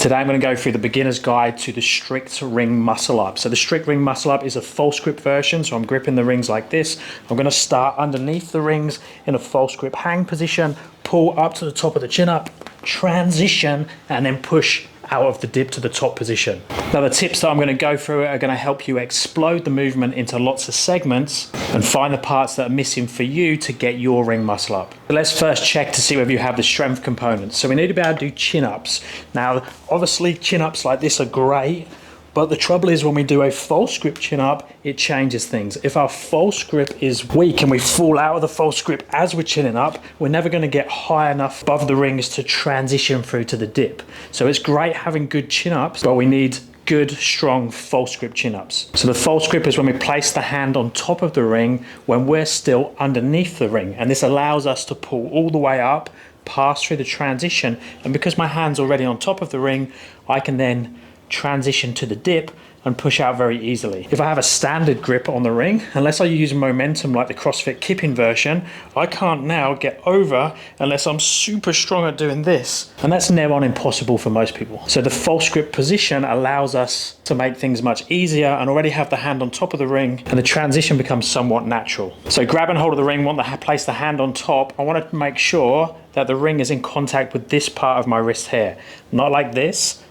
Today I'm going to go through the beginner's guide to the strict ring muscle up. So the strict ring muscle up is a false grip version, so I'm gripping the rings like this. I'm going to start underneath the rings in a false grip hang position, pull up to the top of the chin up, transition, and then push out of the dip to the top position. Now the tips that I'm going to go through are going to help you explode the movement into lots of segments and find the parts that are missing for you to get your ring muscle up. So let's first check to see whether you have the strength components. So we need to be able to do chin ups. Now obviously chin ups like this are great, but the trouble is when we do a false grip chin up, it changes things. If our false grip is weak and we fall out of the false grip as we're chinning up, we're never going to get high enough above the rings to transition through to the dip. So it's great having good chin ups, but we need good, strong false grip chin ups. So the false grip is when we place the hand on top of the ring when we're still underneath the ring. And this allows us to pull all the way up, pass through the transition. And because my hand's already on top of the ring, I can then transition to the dip and push out very easily. If I have a standard grip on the ring, unless I use momentum like the CrossFit kipping version, I can't now get over unless I'm super strong at doing this. And that's near on impossible for most people. So the false grip position allows us to make things much easier and already have the hand on top of the ring, and the transition becomes somewhat natural. So grab and hold of the ring, want to place the hand on top. I want to make sure that the ring is in contact with this part of my wrist here, not like this,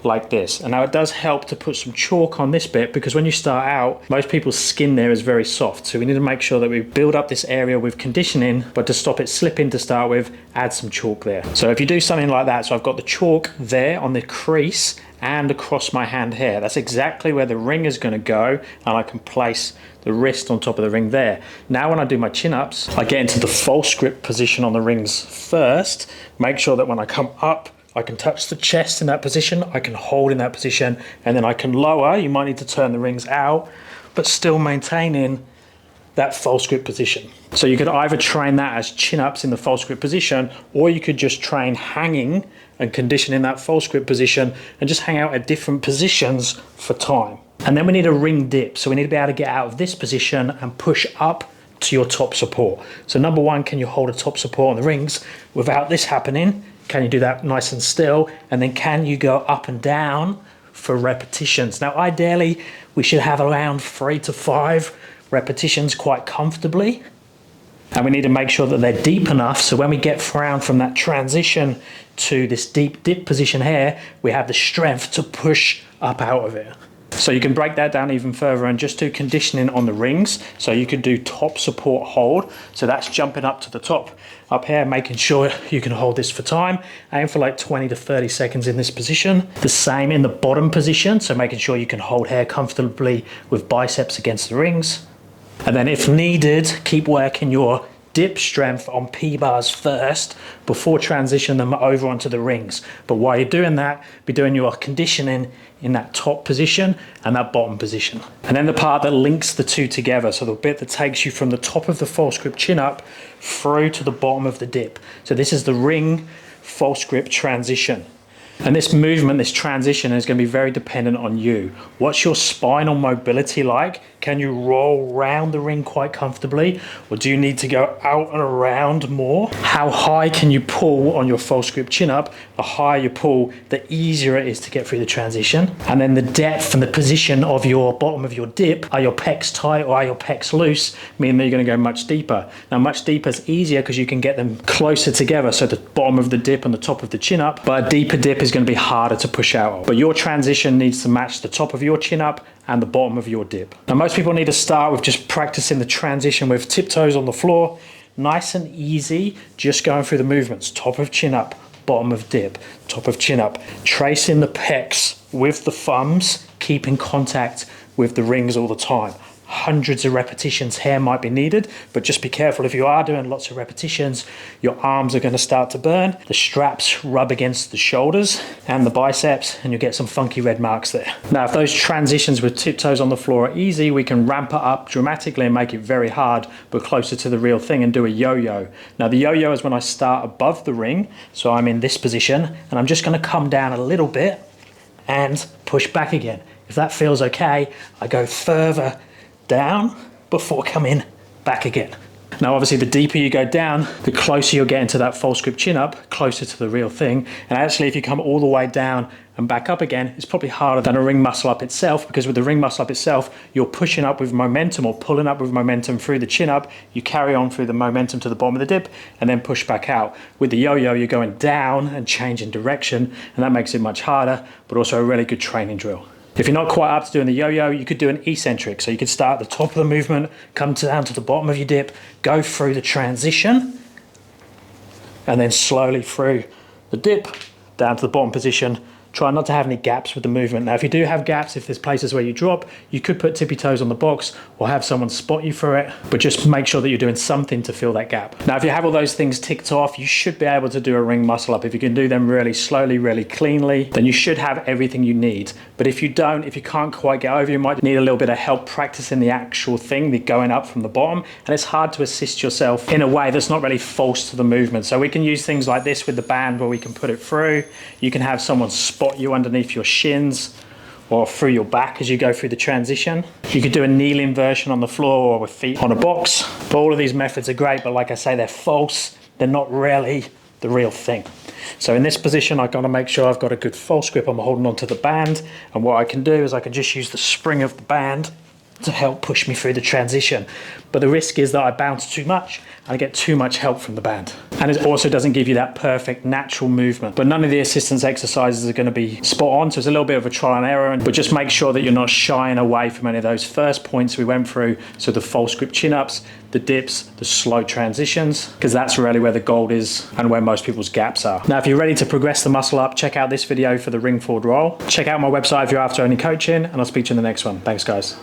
like this. And now it does help to put some chalk on this bit, because when you start out, most people's skin there is very soft. So we need to make sure that we build up this area with conditioning, but to stop it slipping to start with, add some chalk there. So if you do something like that, so I've got the chalk there on the crease and across my hand here, that's exactly where the ring is going to go, and I can place the wrist on top of the ring there. Now when I do my chin-ups, I get into the false grip position on the rings first, make sure that when I come up, I can touch the chest in that position, I can hold in that position, and then I can lower. You might need to turn the rings out, but still maintaining that false grip position. So you could either train that as chin-ups in the false grip position, or you could just train hanging and conditioning that false grip position and just hang out at different positions for time. And then we need a ring dip. So we need to be able to get out of this position and push up to your top support. So number one, can you hold a top support on the rings without this happening? Can you do that nice and still? And then can you go up and down for repetitions? Now, ideally, we should have around 3 to 5 repetitions quite comfortably. And we need to make sure that they're deep enough, so when we get around from that transition to this deep dip position here, we have the strength to push up out of it. So you can break that down even further and just do conditioning on the rings. So you could do top support hold. So that's jumping up to the top up here, making sure you can hold this for time. Aim for like 20 to 30 seconds in this position. The same in the bottom position. So making sure you can hold here comfortably with biceps against the rings. And then if needed, keep working your dip strength on P-bars first before transition them over onto the rings. But while you're doing that, be doing your conditioning in that top position and that bottom position. And then the part that links the two together, so the bit that takes you from the top of the false grip chin up through to the bottom of the dip. So this is the ring false grip transition. And this movement, this transition is going to be very dependent on you. What's your spinal mobility like? Can you roll around the ring quite comfortably? Or do you need to go out and around more? How high can you pull on your false grip chin up? The higher you pull, the easier it is to get through the transition. And then the depth and the position of your bottom of your dip. Are your pecs tight or are your pecs loose? Meaning that you're going to go much deeper. Now much deeper is easier because you can get them closer together. So the bottom of the dip and the top of the chin up. But a deeper dip is going to be harder to push out of. But your transition needs to match the top of your chin up and the bottom of your dip. Now most people need to start with just practicing the transition with tiptoes on the floor, nice and easy, just going through the movements, top of chin up, bottom of dip, top of chin up, tracing the pecs with the thumbs, keeping contact with the rings all the time. Hundreds of repetitions here might be needed, but just be careful. If you are doing lots of repetitions, your arms are going to start to burn. The straps rub against the shoulders and the biceps, and you'll get some funky red marks there. Now, if those transitions with tiptoes on the floor are easy, we can ramp it up dramatically and make it very hard, but closer to the real thing, and do a yo-yo. Now, the yo-yo is when I start above the ring, so I'm in this position, and I'm just going to come down a little bit and push back again. If that feels okay, I go further down before coming back again. Now obviously the deeper you go down, the closer you're getting to that false grip chin up, closer to the real thing. And actually if you come all the way down and back up again, it's probably harder than a ring muscle up itself, because with the ring muscle up itself, you're pushing up with momentum or pulling up with momentum through the chin up. You carry on through the momentum to the bottom of the dip and then push back out. With the yo-yo, you're going down and changing direction, and that makes it much harder, but also a really good training drill. If you're not quite up to doing the yo-yo, you could do an eccentric. So you could start at the top of the movement, come down to the bottom of your dip, go through the transition, and then slowly through the dip, down to the bottom position. Try not to have any gaps with the movement. Now, if you do have gaps, if there's places where you drop, you could put tippy toes on the box or have someone spot you for it, but just make sure that you're doing something to fill that gap. Now, if you have all those things ticked off, you should be able to do a ring muscle up. If you can do them really slowly, really cleanly, then you should have everything you need. But if you don't, if you can't quite get over, you might need a little bit of help practicing the actual thing, the going up from the bottom, and it's hard to assist yourself in a way that's not really false to the movement. So we can use things like this with the band where we can put it through. You can have someone spot you underneath your shins or through your back as you go through the transition. You could do a kneeling version on the floor or with feet on a box. But all of these methods are great, but like I say, they're false. They're not really the real thing. So in this position, I've got to make sure I've got a good false grip. I'm holding onto the band, and what I can do is I can just use the spring of the band to help push me through the transition. But the risk is that I bounce too much and I get too much help from the band. And it also doesn't give you that perfect natural movement. But none of the assistance exercises are going to be spot on, so it's a little bit of a trial and error. But just make sure that you're not shying away from any of those first points we went through. So the false grip chin-ups, the dips, the slow transitions, because that's really where the gold is and where most people's gaps are. Now, if you're ready to progress the muscle up, check out this video for the ring forward roll. Check out my website if you're after any coaching, and I'll speak to you in the next one. Thanks, guys.